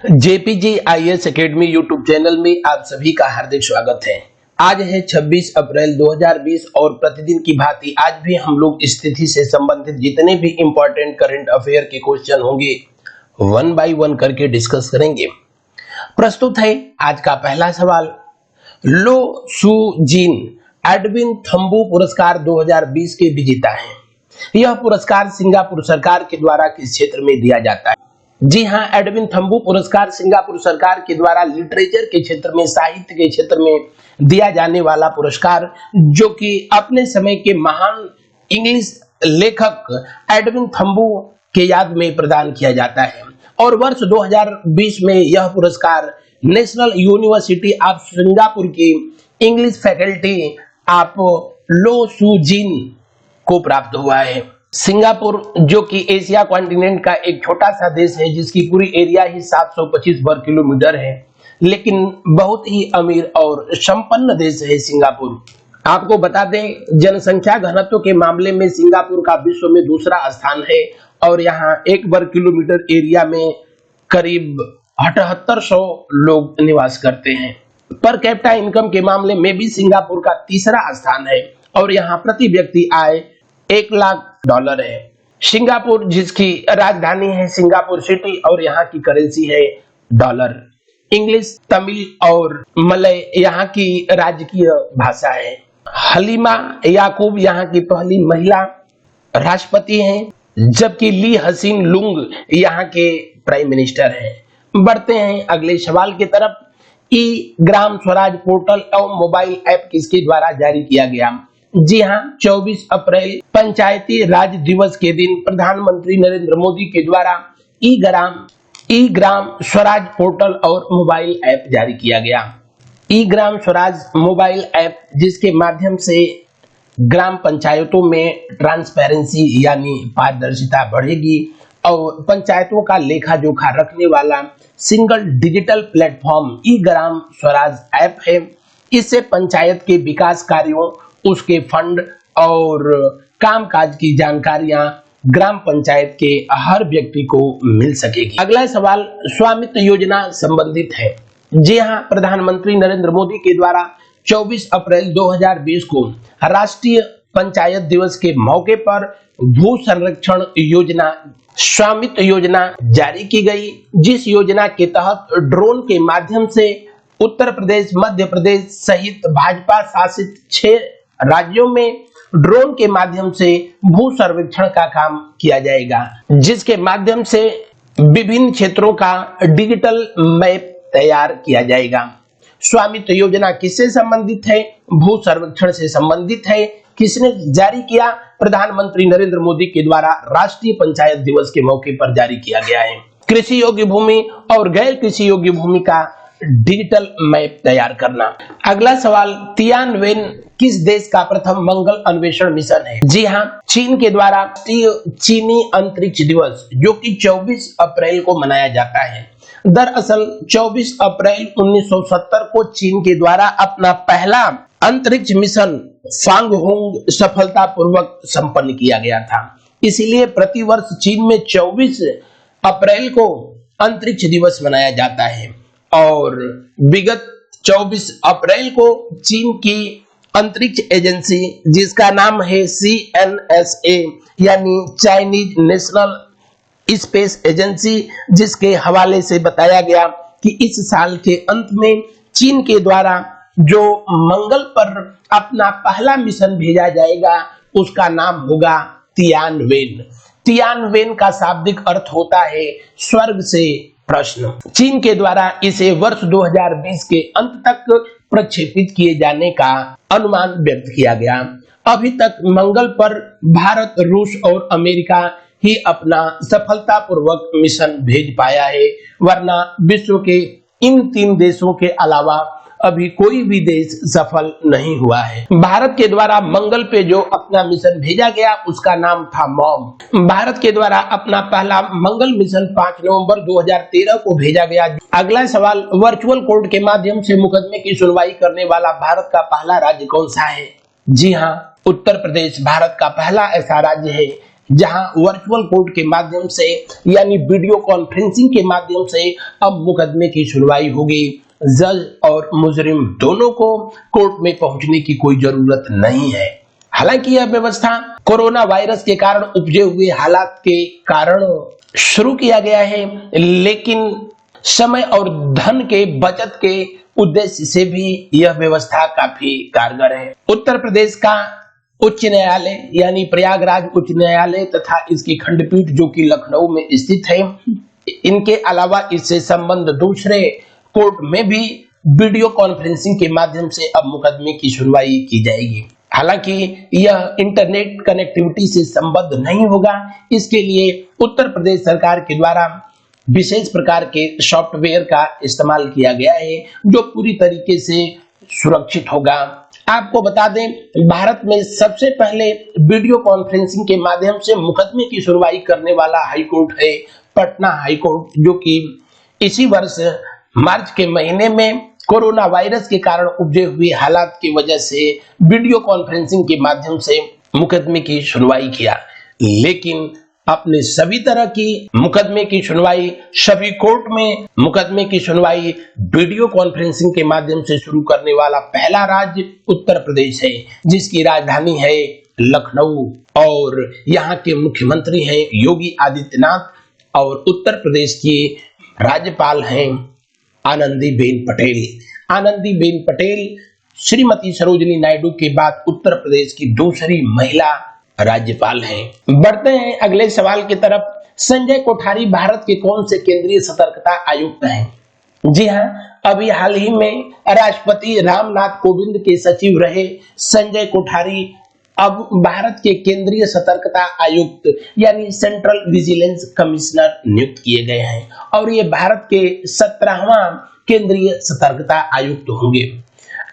JPG IAS academy YouTube channel में आप सभी का हार्दिक स्वागत है। आज है 26 अप्रैल 2020 और प्रतिदिन की भांति आज भी हम लोग स्थिति से संबंधित जितने भी इंपॉर्टेंट करंट अफेयर के क्वेश्चन होंगे वन बाय वन करके डिस्कस करेंगे। प्रस्तुत है आज का पहला सवाल। लो सू जिन एडविन थम्बू पुरस्कार 2020 के विजेता हैं। यह पुरस्कार सिंगापुर सरकार के द्वारा किस क्षेत्र में दिया जाता है? जी हां, एडविन थम्बू पुरस्कार सिंगापुर सरकार के द्वारा लिटरेचर के क्षेत्र में, साहित्य के क्षेत्र में दिया जाने वाला पुरस्कार, जो कि अपने समय के महान इंग्लिश लेखक एडविन थम्बू के याद में प्रदान किया जाता है। और वर्ष 2020 में यह पुरस्कार नेशनल यूनिवर्सिटी ऑफ सिंगापुर की इंग्लिश फैकल्टी ऑफ लो सू जिन को प्राप्त हुआ है। सिंगापुर, जो कि एशिया कॉन्टिनेंट का एक छोटा सा देश है जिसकी पूरी एरिया ही 725 वर्ग किलोमीटर है, लेकिन बहुत ही अमीर और संपन्न देश है सिंगापुर। आपको बता दें, जनसंख्या घनत्व के मामले में सिंगापुर का विश्व में दूसरा स्थान है और यहाँ 1 वर्ग किलोमीटर एरिया में करीब 7800 लोग निवास करते हैं। पर कैपिटा इनकम के मामले में भी सिंगापुर का तीसरा स्थान है और यहाँ प्रति व्यक्ति आय $1 लाख है। सिंगापुर, जिसकी राजधानी है सिंगापुर सिटी और यहाँ की करेंसी है डॉलर। इंग्लिश, तमिल और मलय यहाँ की राजकीय भाषा है। हलीमा याकूब यहाँ की पहली महिला राष्ट्रपति हैं, जबकि ली हसीन लुंग यहाँ के प्राइम मिनिस्टर हैं। बढ़ते हैं अगले सवाल की तरफ। ई ग्राम स्वराज पोर्टल एवं मोबाइल ऐप किसके द्वारा जारी किया गया? जी हां, 24 अप्रैल पंचायती राज दिवस के दिन प्रधानमंत्री नरेंद्र मोदी के द्वारा ई ग्राम स्वराज पोर्टल और मोबाइल ऐप जारी किया गया। ई ग्राम स्वराज मोबाइल ऐप, जिसके माध्यम से ग्राम पंचायतों में ट्रांसपेरेंसी यानी पारदर्शिता बढ़ेगी और पंचायतों का लेखा जोखा रखने वाला सिंगल डिजिटल प्लेटफॉर्म ई ग्राम स्वराज ऐप है। इससे पंचायत के विकास कार्यों, उसके फंड और कामकाज की जानकारियां ग्राम पंचायत के हर व्यक्ति को मिल सकेगी। अगला सवाल स्वामित्व योजना संबंधित है। जी हां, प्रधानमंत्री नरेंद्र मोदी के द्वारा 24 अप्रैल 2020 को राष्ट्रीय पंचायत दिवस के मौके पर भू संरक्षण योजना स्वामित्व योजना जारी की गई, जिस योजना के तहत ड्रोन के माध्यम से उत्तर प्रदेश, मध्य प्रदेश सहित भाजपा शासित 6 राज्यों में ड्रोन के माध्यम से भू सर्वेक्षण का काम किया जाएगा, जिसके माध्यम से विभिन्न क्षेत्रों का डिजिटल मैप तैयार किया जाएगा। स्वामित्व योजना किससे संबंधित है? भू सर्वेक्षण से संबंधित है। किसने जारी किया? प्रधानमंत्री नरेंद्र मोदी के द्वारा राष्ट्रीय पंचायत दिवस के मौके पर जारी किया गया है। कृषि योग्य भूमि और गैर कृषि योग्य भूमि का डिजिटल मैप तैयार करना। अगला सवाल, तियानवेन किस देश का प्रथम मंगल अन्वेषण मिशन है? जी हां, चीन के द्वारा चीनी अंतरिक्ष दिवस, जो कि 24 अप्रैल को मनाया जाता है। दरअसल 24 अप्रैल 1970 को चीन के द्वारा अपना पहला अंतरिक्ष मिशन फांगहोंग सफलतापूर्वक संपन्न किया गया था। इसीलिए प्रतिवर्ष चीन में 24 अप्रैल को अंतरिक्ष दिवस मनाया जाता है और विगत 24 अप्रैल को चीन की अंतरिक्ष एजेंसी, जिसका नाम है CNSA यानी चाइनीज नेशनल स्पेस एजेंसी, जिसके हवाले से बताया गया कि इस साल के अंत में चीन के द्वारा जो मंगल पर अपना पहला मिशन भेजा जाएगा, उसका नाम होगा तियानवेन। तियानवेन का शाब्दिक अर्थ होता है स्वर्ग से प्रश्न। चीन के द्वारा इसे वर्ष 2020 के अंत तक प्रक्षेपित किए जाने का अनुमान व्यक्त किया गया। अभी तक मंगल पर भारत, रूस और अमेरिका ही अपना सफलतापूर्वक मिशन भेज पाया है, वरना विश्व के इन 3 देशों के अलावा अभी कोई भी देश सफल नहीं हुआ है। भारत के द्वारा मंगल पे जो अपना मिशन भेजा गया, उसका नाम था मॉम। भारत के द्वारा अपना पहला मंगल मिशन 5 नवंबर 2013 को भेजा गया। अगला सवाल, वर्चुअल कोर्ट के माध्यम से मुकदमे की सुनवाई करने वाला भारत का पहला राज्य कौन सा है? जी हाँ, उत्तर प्रदेश भारत का पहला ऐसा राज्य है जहां वर्चुअल कोर्ट के माध्यम से यानी वीडियो कॉन्फ्रेंसिंग के माध्यम से अब मुकदमे की सुनवाई होगी। जज और मुजरिम दोनों को कोर्ट में पहुंचने की कोई जरूरत नहीं है। हालांकि यह व्यवस्था कोरोना वायरस के कारण उपजे हुए हालात के कारण शुरू किया गया है, लेकिन समय और धन के बचत के उद्देश्य से भी यह व्यवस्था काफी कारगर है। उत्तर प्रदेश का उच्च न्यायालय यानी प्रयागराज उच्च न्यायालय तथा इसकी खंडपीठ जो कि लखनऊ में स्थित है, इनके अलावा इससे संबंध दूसरे कोर्ट में भी वीडियो कॉन्फ्रेंसिंग के माध्यम से अब मुकदमे की सुनवाई की जाएगी। हालांकि यह इंटरनेट कनेक्टिविटी से संबद्ध नहीं होगा, इसके लिए उत्तर प्रदेश सरकार के द्वारा विशेष प्रकार के सॉफ्टवेयर का इस्तेमाल किया गया है जो पूरी तरीके से सुरक्षित होगा। आपको बता दें, भारत में सबसे पहले वीडियो कॉन्फ्रेंसिंग के माध्यम से मुकदमे की सुनवाई करने वाला हाईकोर्ट है पटना हाईकोर्ट, जो कि इसी वर्ष मार्च के महीने में कोरोना वायरस के कारण उपजे हुए हालात की वजह से वीडियो कॉन्फ्रेंसिंग के माध्यम से मुकदमे की सुनवाई किया। लेकिन अपने सभी तरह की मुकदमे की सुनवाई, सभी कोर्ट में मुकदमे की सुनवाई वीडियो कॉन्फ्रेंसिंग के माध्यम से शुरू करने वाला पहला राज्य उत्तर प्रदेश है, जिसकी राजधानी है लखनऊ और यहाँ के मुख्यमंत्री हैं योगी आदित्यनाथ और उत्तर प्रदेश की राज्यपाल हैं आनंदीबेन पटेल। आनंदीबेन पटेल श्रीमती सरोजिनी नायडू के बाद उत्तर प्रदेश की दूसरी महिला राज्यपाल हैं। बढ़ते हैं अगले सवाल की तरफ। संजय कोठारी भारत के कौन से केंद्रीय सतर्कता आयुक्त हैं? जी हां, अभी हाल ही में राष्ट्रपति रामनाथ कोविंद के सचिव रहे संजय कोठारी अब भारत के केंद्रीय सतर्कता आयुक्त यानी सेंट्रल विजिलेंस कमिश्नर नियुक्त किए गए हैं और ये भारत के 17वां केंद्रीय सतर्कता आयुक्त होंगे।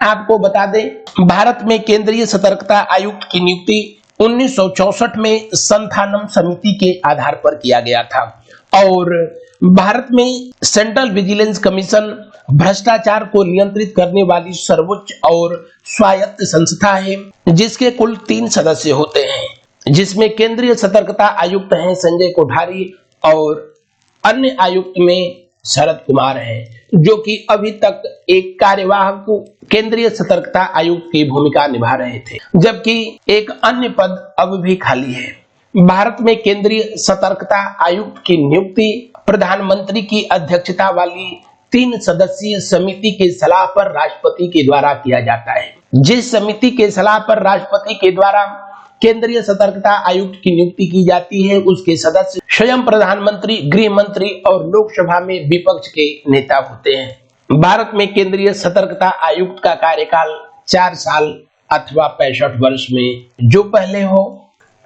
आपको बता दें, भारत में केंद्रीय सतर्कता आयुक्त की नियुक्ति 1964 में संथानम समिति के आधार पर किया गया था और भारत में सेंट्रल विजिलेंस कमीशन भ्रष्टाचार को नियंत्रित करने वाली सर्वोच्च और स्वायत्त संस्था है, जिसके कुल 3 सदस्य होते हैं, जिसमें केंद्रीय सतर्कता आयुक्त हैं संजय कोठारी और अन्य आयुक्त में शरद कुमार हैं, जो कि अभी तक एक कार्यवाहक केंद्रीय सतर्कता आयुक्त की भूमिका निभा रहे थे, जबकि एक अन्य पद अब भी खाली है। भारत में केंद्रीय सतर्कता आयुक्त की नियुक्ति प्रधानमंत्री की अध्यक्षता वाली 3 सदस्यीय समिति के सलाह पर राष्ट्रपति के द्वारा किया जाता है। जिस समिति के सलाह पर राष्ट्रपति के द्वारा केंद्रीय सतर्कता आयुक्त की नियुक्ति की जाती है, उसके सदस्य स्वयं प्रधानमंत्री, गृह मंत्री और लोकसभा में विपक्ष के नेता होते हैं। भारत में केंद्रीय सतर्कता आयुक्त का कार्यकाल 4 साल अथवा 65 वर्ष में जो पहले हो।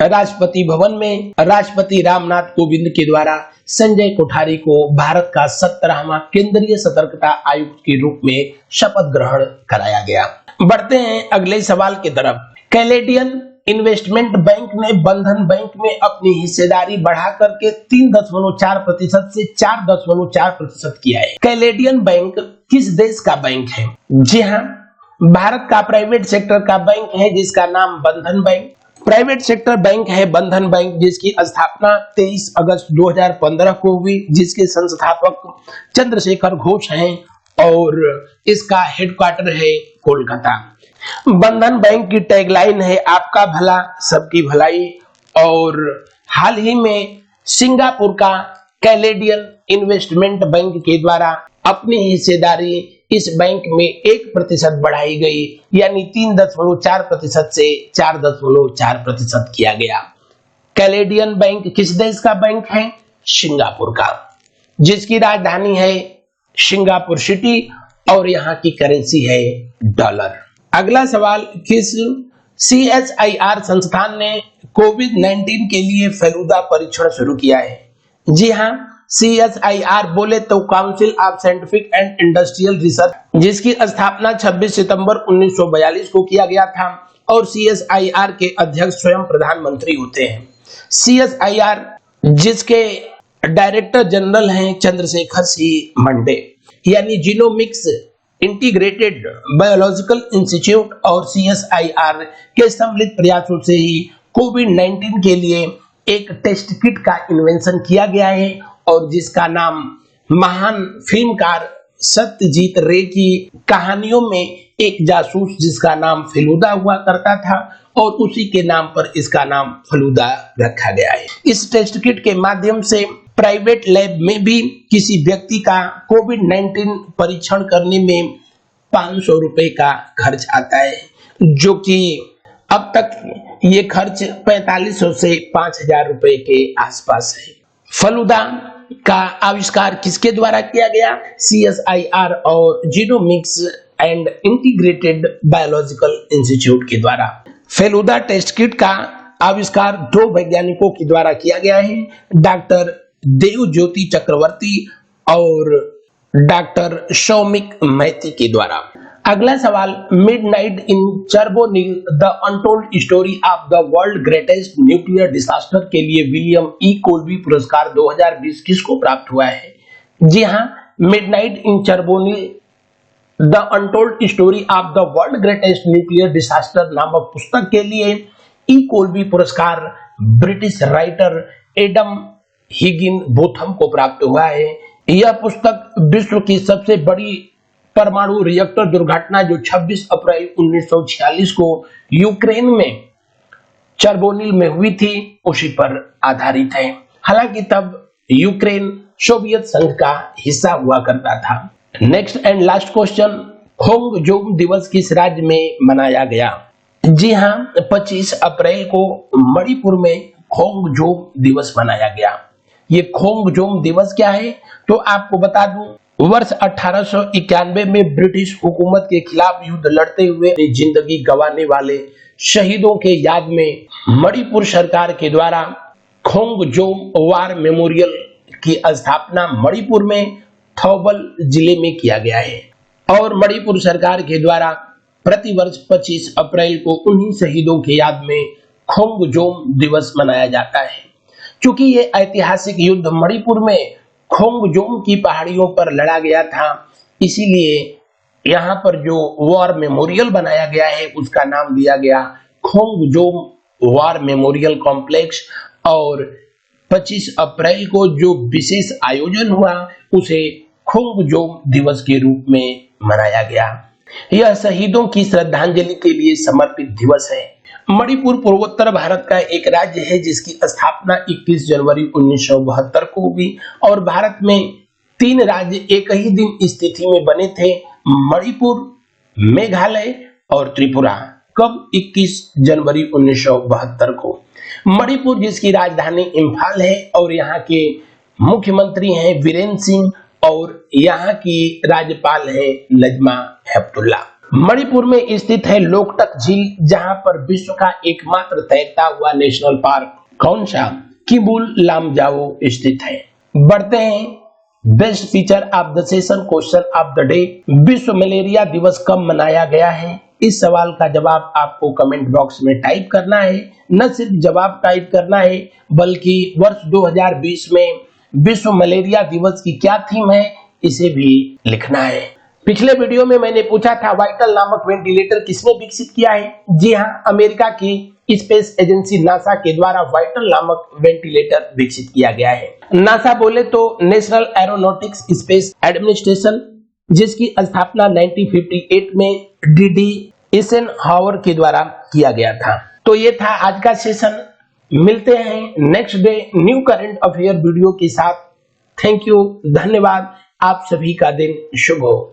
राष्ट्रपति भवन में राष्ट्रपति रामनाथ कोविंद के द्वारा संजय कोठारी को भारत का 17वां केंद्रीय सतर्कता आयुक्त के रूप में शपथ ग्रहण कराया गया। बढ़ते हैं अगले सवाल की तरफ। कैनेडियन इन्वेस्टमेंट बैंक ने बंधन बैंक में अपनी हिस्सेदारी बढ़ा करके 3.4% से 4.4% किया है। कैनेडियन बैंक किस देश का बैंक है? जी हाँ, भारत का प्राइवेट सेक्टर का बैंक है जिसका नाम बंधन बैंक प्राइवेट सेक्टर बैंक है। बंधन बैंक जिसकी स्थापना 23 अगस्त 2015 को हुई, जिसके संस्थापक चंद्रशेखर घोष हैं और इसका हेडक्वार्टर है कोलकाता। बंधन बैंक की टैगलाइन है आपका भला सबकी भलाई और हाल ही में सिंगापुर का कैनेडियन इन्वेस्टमेंट बैंक के द्वारा अपनी हिस्सेदारी इस बैंक में 1% बढ़ाई गई, यानी 3.4% से 4.4% किया गया। कैनेडियन बैंक किस देश का बैंक है? सिंगापुर का, जिसकी राजधानी है सिंगापुर सिटी और यहाँ की करेंसी है डॉलर। अगला सवाल, किस CSIR संस्थान ने कोविड-19 के लिए फेलुदा परीक्षण शुरू किया है? जी हाँ, CSIR बोले तो council of scientific and industrial research, जिसकी स्थापना 26 सितंबर 1942 को किया गया था और CSIR के अध्यक्ष स्वयं प्रधानमंत्री होते हैं। CSIR जिसके डायरेक्टर जनरल हैं चंद्रशेखर सी मंडे, यानी जीनोमिक्स इंटीग्रेटेड बायोलॉजिकल इंस्टीट्यूट और CSIR के सम्मिलित प्रयासों से ही कोविड-19 के लिए एक टेस्ट किट का इन्वेंशन किया गया है और जिसका नाम महान फिल्मकार सत्यजीत रे की कहानियों में एक जासूस जिसका नाम फेलुदा हुआ करता था और उसी के नाम पर इसका नाम फेलुदा रखा गया है। इस टेस्ट किट के माध्यम से प्राइवेट लैब में भी किसी व्यक्ति का कोविड-19 परीक्षण करने में 500 रुपए का खर्च आता है, जो कि अब तक ये खर्च 4500 से 5000 रुपए के आसपास है। फेलुदा का आविष्कार किसके द्वारा किया गया? CSIR और genomics and integrated biological institute के द्वारा। फेलुदा टेस्ट किट का आविष्कार 2 वैज्ञानिकों के द्वारा किया गया है, डॉक्टर देवज्योति चक्रवर्ती और डॉक्टर सौमिक मैती के द्वारा। अगला सवाल, midnight in Chernobyl the untold story of the world greatest nuclear disaster के लिए विलियम ई कोल्बी पुरस्कार 2020 किसको प्राप्त हुआ है? जी हां, midnight in Chernobyl the untold story of the world greatest nuclear disaster नामक पुस्तक के लिए ई कोल्बी पुरस्कार British writer Adam Higgin Botham को प्राप्त हुआ है। यह पुस्तक विश्व की सबसे बड़ी परमाणु रिएक्टर दुर्घटना जो 26 अप्रैल 1946 को यूक्रेन में चर्नोबिल में हुई थी उसी पर आधारित है। हालांकि तब यूक्रेन सोवियत संघ का हिस्सा हुआ करता था। Next and last question, Khongjom दिवस किस राज्य में मनाया गया? जी हां, 25 अप्रैल को मणिपुर में खोंगजोम दिवस मनाया गया। ये खोंगजोम दिवस क्या है तो आपको बता दूं, वर्ष 1891 में ब्रिटिश हुकूमत के खिलाफ युद्ध लड़ते हुए जिंदगी गंवाने वाले शहीदों के याद में मणिपुर सरकार के द्वारा खोंगजोम वार मेमोरियल की स्थापना मणिपुर में थौबल जिले में किया गया है और मणिपुर सरकार के द्वारा प्रतिवर्ष 25 अप्रैल को उन्हीं शहीदों के याद में खोंगजोम दिवस मनाया जाता है। क्योंकि ये ऐतिहासिक युद्ध मणिपुर में खोंगजोम की पहाड़ियों पर लड़ा गया था, इसीलिए यहाँ पर जो वॉर मेमोरियल बनाया गया है उसका नाम दिया गया खोंगजोम वॉर मेमोरियल कॉम्प्लेक्स और 25 अप्रैल को जो विशेष आयोजन हुआ उसे खोंगजोम दिवस के रूप में मनाया गया। यह शहीदों की श्रद्धांजलि के लिए समर्पित दिवस है। मणिपुर पूर्वोत्तर भारत का एक राज्य है जिसकी स्थापना 21 जनवरी 1972 को हुई और भारत में 3 राज्य एक ही दिन स्थिति में बने थे, मणिपुर, मेघालय और त्रिपुरा। कब? 21 जनवरी 1972 को। मणिपुर जिसकी राजधानी इम्फाल है और यहाँ के मुख्यमंत्री हैं बीरेन सिंह और यहाँ की राज्यपाल है नजमा हेपतुल्ला। मणिपुर में स्थित है लोकटक झील जहां पर विश्व का एकमात्र तैरता हुआ नेशनल पार्क कौन सा? किबुल लामजाओ स्थित है। बढ़ते हैं best feature of the session question of the day. विश्व मलेरिया दिवस कब मनाया गया है? इस सवाल का जवाब आपको कमेंट बॉक्स में टाइप करना है। न सिर्फ जवाब टाइप करना है बल्कि वर्ष 2020 में विश्व मलेरिया दिवस की क्या थीम है इसे भी लिखना है। पिछले वीडियो में मैंने पूछा था वाइटल नामक वेंटिलेटर किसने विकसित किया है? जी हां, अमेरिका की स्पेस एजेंसी नासा के द्वारा वाइटल नामक वेंटिलेटर विकसित किया गया है। नासा बोले तो नेशनल एरोनॉटिक्स स्पेस एडमिनिस्ट्रेशन, जिसकी स्थापना 1958 में डीडी एइजनहावर के द्वारा किया गया था। तो ये था आज का सेशन। मिलते हैं next day new current affair video के साथ। थैंक यू, धन्यवाद। आप सभी का दिन शुभ हो।